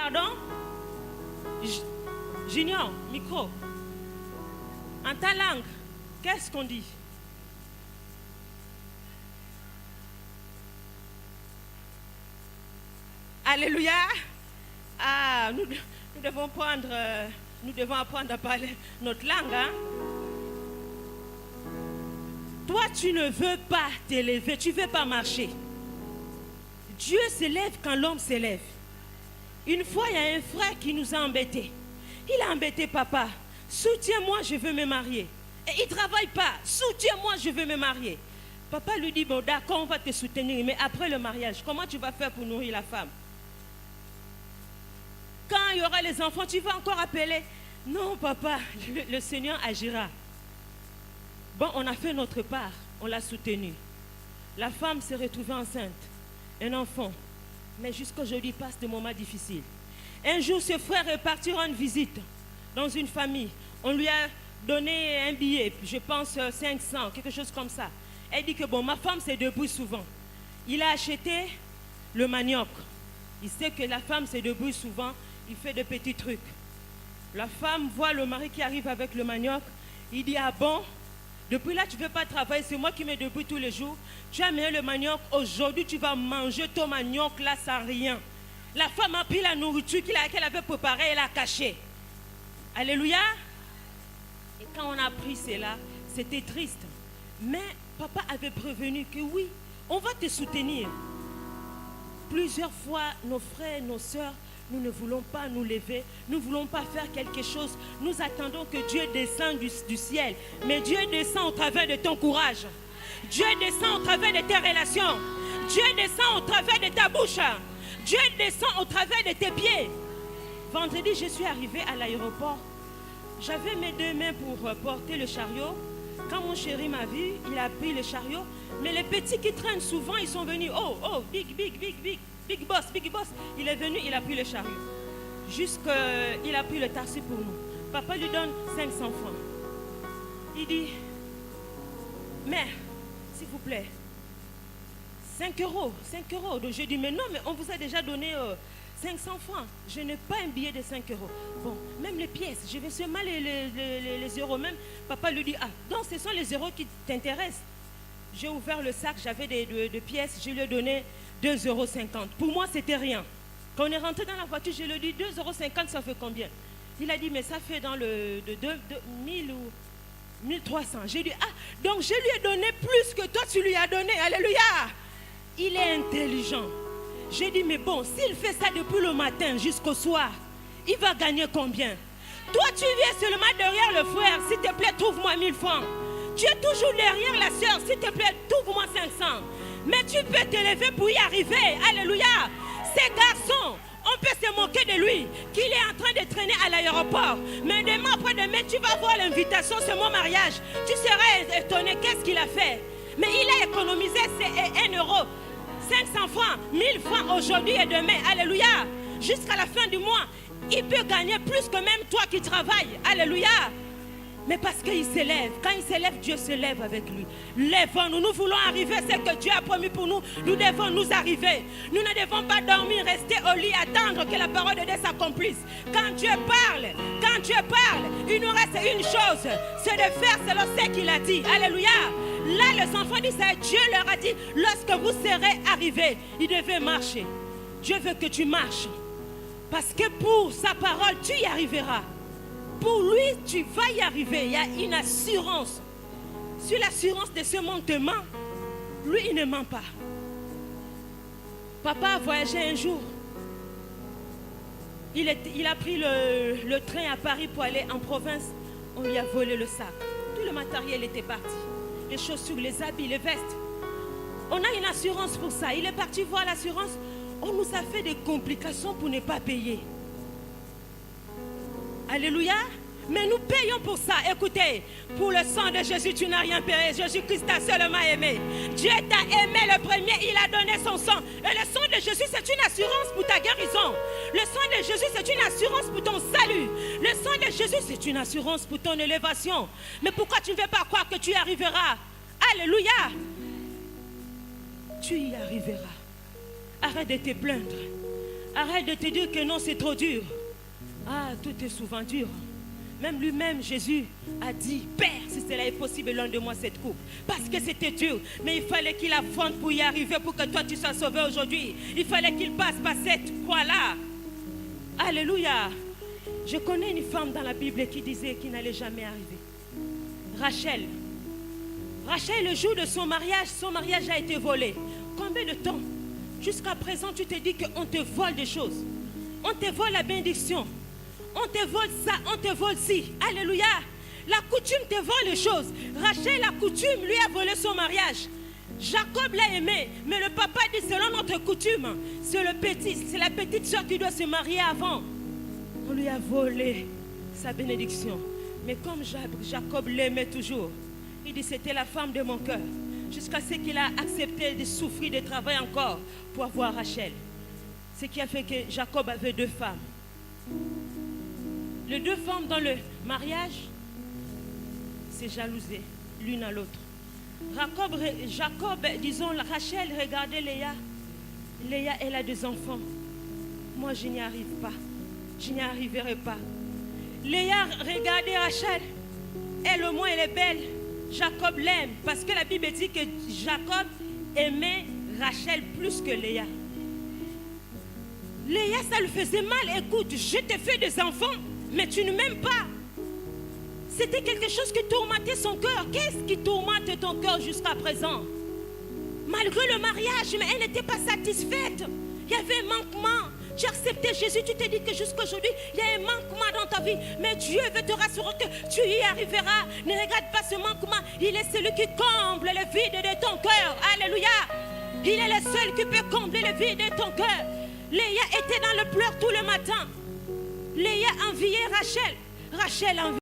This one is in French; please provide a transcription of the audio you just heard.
Pardon? Junior, micro. En ta langue, qu'est-ce qu'on dit? Alléluia. Ah, nous devons apprendre à parler notre langue. Hein? Toi, tu ne veux pas t'élever, tu ne veux pas marcher. Dieu s'élève quand l'homme s'élève. Une fois, il y a un frère qui nous a embêtés. Il a embêté papa. Soutiens-moi, je veux me marier. Et il ne travaille pas. Soutiens-moi, je veux me marier. Papa lui dit, bon d'accord, on va te soutenir. Mais après le mariage, comment tu vas faire pour nourrir la femme? Quand il y aura les enfants, tu vas encore appeler. Non, papa, le Seigneur agira. Bon, on a fait notre part. On l'a soutenu. La femme s'est retrouvée enceinte. Un enfant. Mais jusqu'aujourd'hui, passe des moments difficiles. Un jour, ce frère est parti rendre visite dans une famille. On lui a donné un billet, je pense 500, quelque chose comme ça. Elle dit que bon, ma femme se débrouille souvent. Il a acheté le manioc. Il sait que la femme se débrouille souvent, il fait des petits trucs. La femme voit le mari qui arrive avec le manioc. Il dit, ah bon, depuis là tu ne veux pas travailler, c'est moi qui me débrouille tous les jours. Tu as amené le manioc, aujourd'hui tu vas manger ton manioc là sans rien. La femme a pris la nourriture qu'elle avait préparée, elle a cachée. Alléluia. Et quand on a appris cela, c'était triste. Mais papa avait prévenu que oui, on va te soutenir. Plusieurs fois, nos frères, nos sœurs, nous ne voulons pas nous lever, nous ne voulons pas faire quelque chose. Nous attendons que Dieu descende du ciel. Mais Dieu descend au travers de ton courage. Dieu descend au travers de tes relations. Dieu descend au travers de ta bouche. Dieu descend au travers de tes pieds. Vendredi, je suis arrivée à l'aéroport. J'avais mes deux mains pour porter le chariot. Quand mon chéri m'a vu, il a pris le chariot. Mais les petits qui traînent souvent, ils sont venus. Oh, big boss. Il est venu, il a pris le chariot. Jusqu'il a pris le taxi pour nous. Papa lui donne 500 francs. Il dit, mère, s'il vous plaît, 5 euros. Donc je dis, mais non, mais on vous a déjà donné 500 francs. Je n'ai pas un billet de 5 euros. Bon, même les pièces, je vais seulement les euros même. Papa lui dit, ah, donc ce sont les euros qui t'intéressent. J'ai ouvert le sac, j'avais des pièces, je lui ai donné 2,50 euros. Pour moi, c'était rien. Quand on est rentré dans la voiture, je lui ai dit, 2,50 euros, ça fait combien? Il a dit, mais ça fait dans le 1000 ou 1300. J'ai dit, ah, donc je lui ai donné plus que toi, tu lui as donné. Alléluia. Il est intelligent. J'ai dit, mais bon, s'il fait ça depuis le matin jusqu'au soir, il va gagner combien? Toi, tu viens seulement derrière le frère. S'il te plaît, trouve-moi 1000 francs. Tu es toujours derrière la soeur. S'il te plaît, trouve-moi 500. Mais tu peux te lever pour y arriver. Alléluia. Ces garçons, on peut se moquer de lui, qu'il est en train de traîner à l'aéroport. Mais demain, après-demain, tu vas voir l'invitation sur mon mariage. Tu seras étonné, qu'est-ce qu'il a fait? Mais il a économisé 1 euro. 500 francs, 1000 francs aujourd'hui et demain. Alléluia. Jusqu'à la fin du mois, il peut gagner plus que même toi qui travailles. Alléluia. Mais parce qu'il s'élève. Quand il s'élève, Dieu se lève avec lui. Lèvons-nous. Nous voulons arriver. C'est ce que Dieu a promis pour nous. Nous devons nous arriver. Nous ne devons pas dormir, rester au lit, attendre que la parole de Dieu s'accomplisse. Quand Dieu parle, il nous reste une chose. C'est de faire selon ce qu'il a dit. Alléluia. Là, les enfants d'Israël, Dieu leur a dit, lorsque vous serez arrivés, ils devaient marcher. Dieu veut que tu marches. Parce que pour sa parole, tu y arriveras. Pour lui, tu vas y arriver. Il y a une assurance. Si l'assurance de ce monde te ment, lui, il ne ment pas. Papa a voyagé un jour. Il a pris le train à Paris pour aller en province. On lui a volé le sac. Tout le matériel était parti. Les chaussures, les habits, les vestes. On a une assurance pour ça. Il est parti voir l'assurance. On nous a fait des complications pour ne pas payer. Alléluia. Mais nous payons pour ça. Écoutez, pour le sang de Jésus, tu n'as rien payé. Jésus-Christ t'a seulement aimé. Dieu t'a aimé le premier, il a donné son sang. Et le sang de Jésus, c'est une assurance pour ta guérison. Le sang de Jésus, c'est une assurance pour ton salut. Le sang de Jésus, c'est une assurance pour ton élévation. Mais pourquoi tu ne veux pas croire que tu y arriveras? Alléluia. Tu y arriveras. Arrête de te plaindre. Arrête de te dire que non, c'est trop dur. Ah, tout est souvent dur. Même lui-même, Jésus, a dit, Père, si cela est possible, loin de moi cette coupe. Parce que c'était dur. Mais il fallait qu'il affronte pour y arriver, pour que toi, tu sois sauvé aujourd'hui. Il fallait qu'il passe par cette croix-là. Alléluia. Je connais une femme dans la Bible qui disait qu'il n'allait jamais arriver. Rachel. Rachel, le jour de son mariage a été volé. Combien de temps? Jusqu'à présent, tu te dis qu'on te vole des choses. On te vole la bénédiction. On te vole ça, on te vole ci. Alléluia. La coutume te vole les choses. Rachel, la coutume, lui a volé son mariage. Jacob l'a aimé, mais le papa dit selon notre coutume, c'est la petite soeur qui doit se marier avant. On lui a volé sa bénédiction. Mais comme Jacob l'aimait toujours, il dit c'était la femme de mon cœur. Jusqu'à ce qu'il a accepté de souffrir, de travailler encore pour avoir Rachel. Ce qui a fait que Jacob avait 2 femmes. Les 2 femmes dans le mariage, c'est jalousé l'une à l'autre. Jacob, disons, Rachel regardait Léa. Léa, elle a 2 enfants. Moi, je n'y arrive pas. Je n'y arriverai pas. Léa regardait Rachel. Elle, au moins, elle est belle. Jacob l'aime. Parce que la Bible dit que Jacob aimait Rachel plus que Léa. Léa, ça lui faisait mal. Écoute, je t'ai fait des enfants, mais tu ne m'aimes pas. C'était quelque chose qui tourmentait son cœur. Qu'est-ce qui tourmente ton cœur jusqu'à présent? Malgré le mariage, mais elle n'était pas satisfaite. Il y avait un manquement. Tu as accepté Jésus, tu t'es dit que jusqu'à aujourd'hui, il y a un manquement dans ta vie. Mais Dieu veut te rassurer que tu y arriveras. Ne regarde pas ce manquement. Il est celui qui comble le vide de ton cœur. Alléluia. Il est le seul qui peut combler le vide de ton cœur. Léa était dans le pleur tout le matin. Léa enviait Rachel. Rachel enviait.